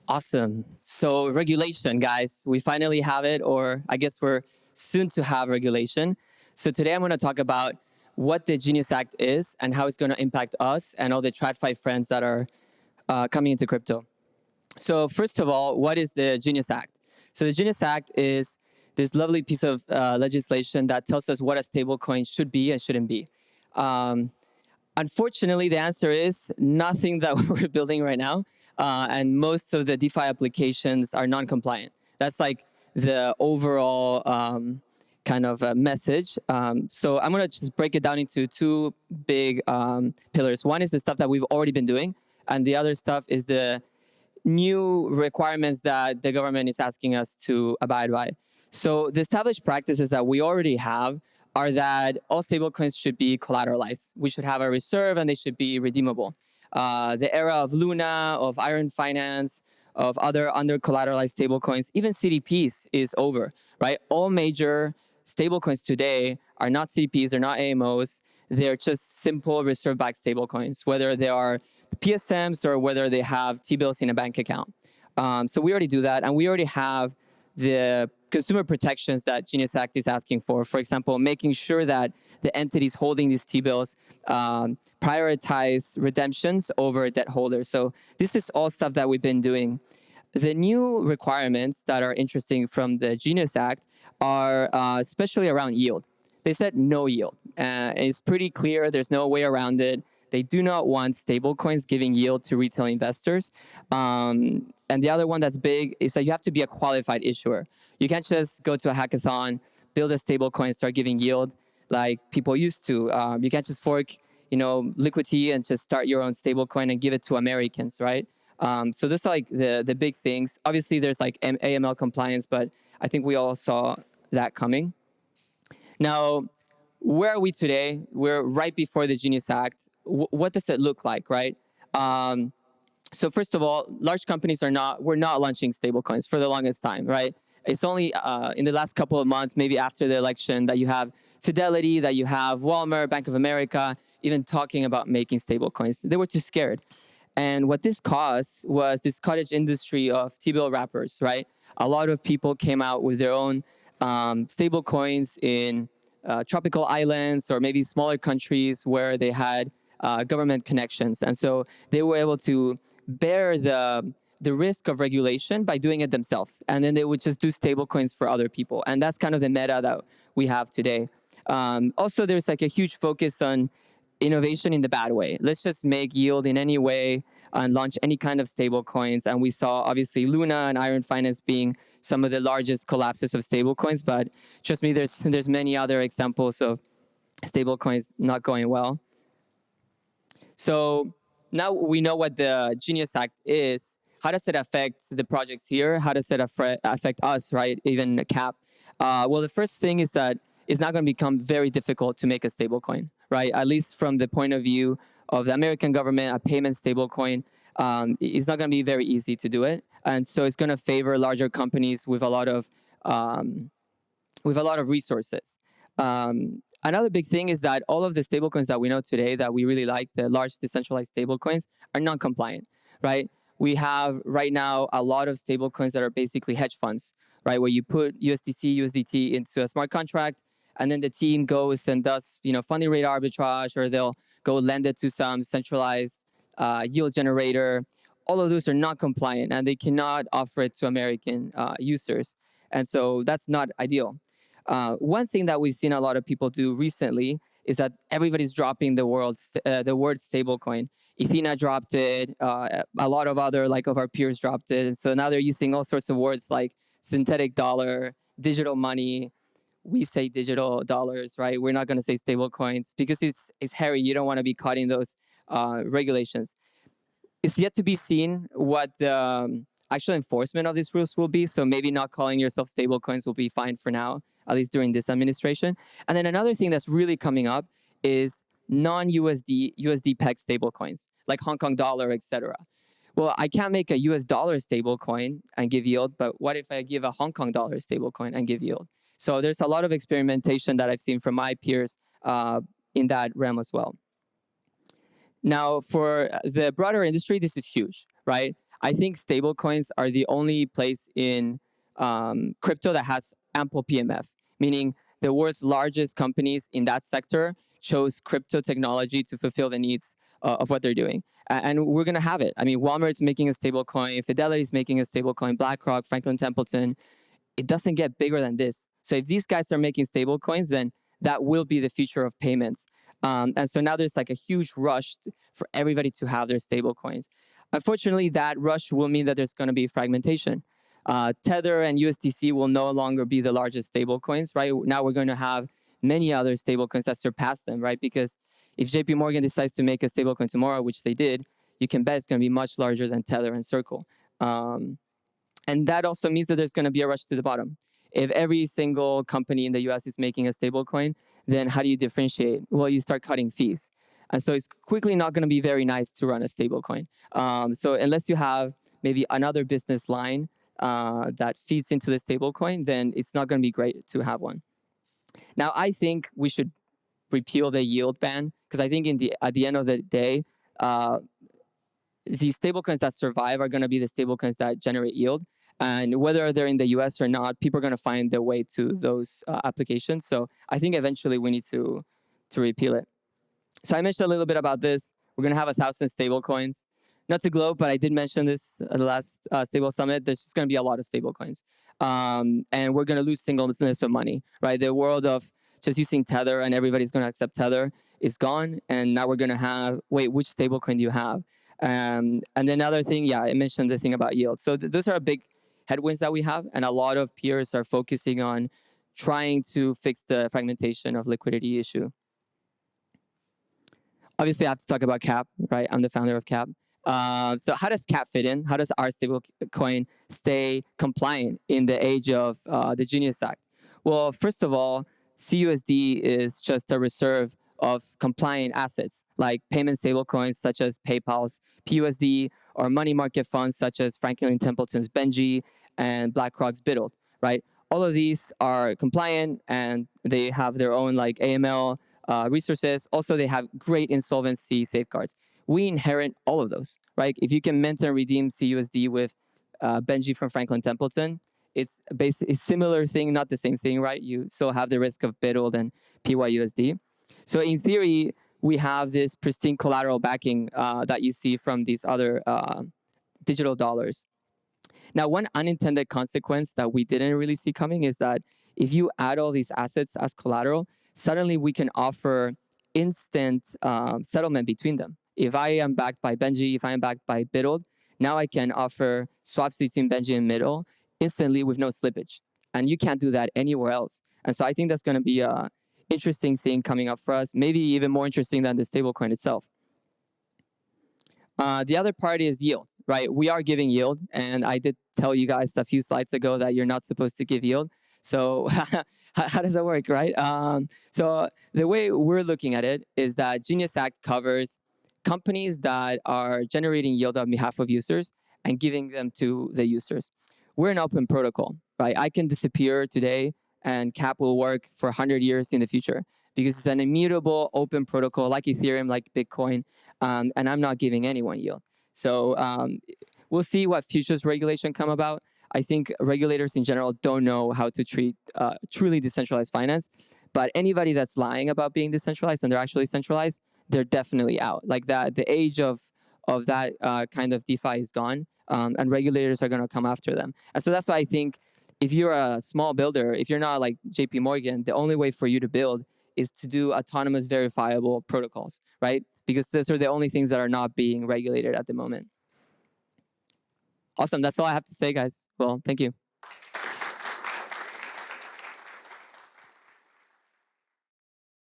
Awesome. So regulation, guys, we finally have it, or I guess we're soon to have regulation. So today I'm going to talk about what the Genius Act is and how it's going to impact us and all the TradFi friends that are coming into crypto. So first of all, what is the Genius Act? So the Genius Act is this lovely piece of legislation that tells us what a stablecoin should be and shouldn't be. Unfortunately, the answer is nothing that we're building right now, and most of the DeFi applications are non-compliant. That's like the overall kind of message. So I'm going to just break it down into two big pillars. One is the stuff that we've already been doing, and the other stuff is the new requirements that the government is asking us to abide by. So the established practices that we already have are that all stablecoins should be collateralized. We should have a reserve and they should be redeemable. The era of Luna, of Iron Finance, of other under-collateralized stablecoins, even CDPs is over, right? All major stablecoins today are not CDPs, they're not AMOs, they're just simple reserve-backed stablecoins, whether they are PSMs or whether they have T-bills in a bank account. So we already do that, and we already have the consumer protections that Genius Act is asking for. For example, making sure that the entities holding these T-bills prioritize redemptions over debt holders. So this is all stuff that we've been doing. The new requirements that are interesting from the Genius Act are especially around yield. They said no yield. It's pretty clear. There's no way around it. They do not want stablecoins giving yield to retail investors. And the other one that's big is that you have to be a qualified issuer. You can't just go to a hackathon, build a stablecoin, start giving yield like people used to. You can't just fork, liquidity and just start your own stablecoin and give it to Americans, right? So those are like the big things. Obviously, there's like AML compliance, but I think we all saw that coming. Now, where are we today? We're right before the Genius Act. What does it look like, right? So first of all, large companies we're not launching stablecoins for the longest time, right? It's only in the last couple of months, maybe after the election, that you have Fidelity, that you have Walmart, Bank of America, even talking about making stablecoins. They were too scared. And what this caused was this cottage industry of T-bill wrappers, right? A lot of people came out with their own stablecoins in tropical islands or maybe smaller countries where they had government connections. And so they were able to bear the risk of regulation by doing it themselves. And then they would just do stablecoins for other people. And that's kind of the meta that we have today. Also, there's like a huge focus on innovation in the bad way. Let's just make yield in any way and launch any kind of stable coins. And we saw obviously Luna and Iron Finance being some of the largest collapses of stable coins, but trust me, there's many other examples of stable coins not going well. So now we know what the Genius Act is. How does it affect the projects here? How does it affect us, right? Even CAP. Well, the first thing is that it's not going to become very difficult to make a stablecoin, right? At least from the point of view of the American government, a payment stablecoin, it's not going to be very easy to do it, and so it's going to favor larger companies with a lot of resources. Another big thing is that all of the stablecoins that we know today that we really like, the large decentralized stablecoins, are non-compliant, right? We have right now a lot of stablecoins that are basically hedge funds, right? Where you put USDC, USDT into a smart contract, and then the team goes and does, funding rate arbitrage, or they'll go lend it to some centralized yield generator. All of those are not compliant, and they cannot offer it to American users. And so that's not ideal. One thing that we've seen a lot of people do recently is that everybody's dropping the word stablecoin. Ethena dropped it. A lot of other of our peers dropped it. And so now they're using all sorts of words like synthetic dollar, digital money. We say digital dollars, right? We're not going to say stable coins because it's hairy. You don't want to be caught in those regulations. It's yet to be seen what the actual enforcement of these rules will be. So maybe not calling yourself stable coins will be fine for now, at least during this administration. And then another thing that's really coming up is non-USD peg stable coins, like Hong Kong dollar, etc. Well, I can't make a US dollar stable coin and give yield, but what if I give a Hong Kong dollar stable coin and give yield? So there's a lot of experimentation that I've seen from my peers in that realm as well. Now, for the broader industry, this is huge, right? I think stablecoins are the only place in crypto that has ample PMF, meaning the world's largest companies in that sector chose crypto technology to fulfill the needs of what they're doing. And we're going to have it. I mean, Walmart's making a stablecoin, Fidelity's making a stablecoin, BlackRock, Franklin Templeton. It doesn't get bigger than this. So if these guys are making stablecoins, then that will be the future of payments. And so now there's like a huge rush for everybody to have their stablecoins. Unfortunately, that rush will mean that there's going to be fragmentation. Tether and USDC will no longer be the largest stablecoins, right? Now we're going to have many other stablecoins that surpass them, right? Because if JP Morgan decides to make a stablecoin tomorrow, which they did, you can bet it's going to be much larger than Tether and Circle. And that also means that there's going to be a rush to the bottom. If every single company in the US is making a stablecoin, then how do you differentiate? Well, you start cutting fees. And so it's quickly not going to be very nice to run a stablecoin. So unless you have maybe another business line that feeds into the stablecoin, then it's not going to be great to have one. Now, I think we should repeal the yield ban, because I think at the end of the day, the stablecoins that survive are going to be the stablecoins that generate yield. And whether they're in the US or not, people are going to find their way to those applications. So I think eventually we need to repeal it. So I mentioned a little bit about this. We're going to have 1,000 stablecoins. Not to gloat, but I did mention this at the last Stable Summit. There's just going to be a lot of stablecoins. And we're going to lose singleness of money, right? The world of just using Tether and everybody's going to accept Tether is gone. And now we're going to have, wait, which stablecoin do you have? And then another thing, yeah, I mentioned the thing about yield. So those are big headwinds that we have. And a lot of peers are focusing on trying to fix the fragmentation of liquidity issue. Obviously, I have to talk about CAP, right? I'm the founder of CAP. So how does CAP fit in? How does our stablecoin stay compliant in the age of the Genius Act? Well, first of all, CUSD is just a reserve of compliant assets like payment stablecoins such as PayPal's PUSD or money market funds such as Franklin Templeton's Benji and BlackRock's BIDLD, right? All of these are compliant and they have their own like AML resources. Also, they have great insolvency safeguards. We inherit all of those, right? If you can mint and redeem CUSD with Benji from Franklin Templeton, it's basically a similar thing, not the same thing, right? You still have the risk of BIDLD and PYUSD. So in theory, we have this pristine collateral backing that you see from these other digital dollars. Now, one unintended consequence that we didn't really see coming is that if you add all these assets as collateral, suddenly we can offer instant settlement between them. If I am backed by Benji, if I am backed by BIDLD, now I can offer swaps between Benji and BIDLD instantly with no slippage. And you can't do that anywhere else. And so I think that's going to be an interesting thing coming up for us, maybe even more interesting than the stablecoin itself. The other part is yield, right? We are giving yield. And I did tell you guys a few slides ago that you're not supposed to give yield. So how does that work, right? So the way we're looking at it is that Genius Act covers companies that are generating yield on behalf of users and giving them to the users. We're an open protocol, right? I can disappear today and CAP will work for 100 years in the future because it's an immutable open protocol like Ethereum, like Bitcoin, and I'm not giving anyone yield. So we'll see what futures regulation come about. I think regulators in general don't know how to treat truly decentralized finance, but anybody that's lying about being decentralized and they're actually centralized, they're definitely out. Like that, the age of that kind of DeFi is gone, and regulators are going to come after them. And so that's why I think if you're a small builder, if you're not like JP Morgan, the only way for you to build is to do autonomous verifiable protocols, right? Because those are the only things that are not being regulated at the moment. Awesome. That's all I have to say, guys. Well, thank you.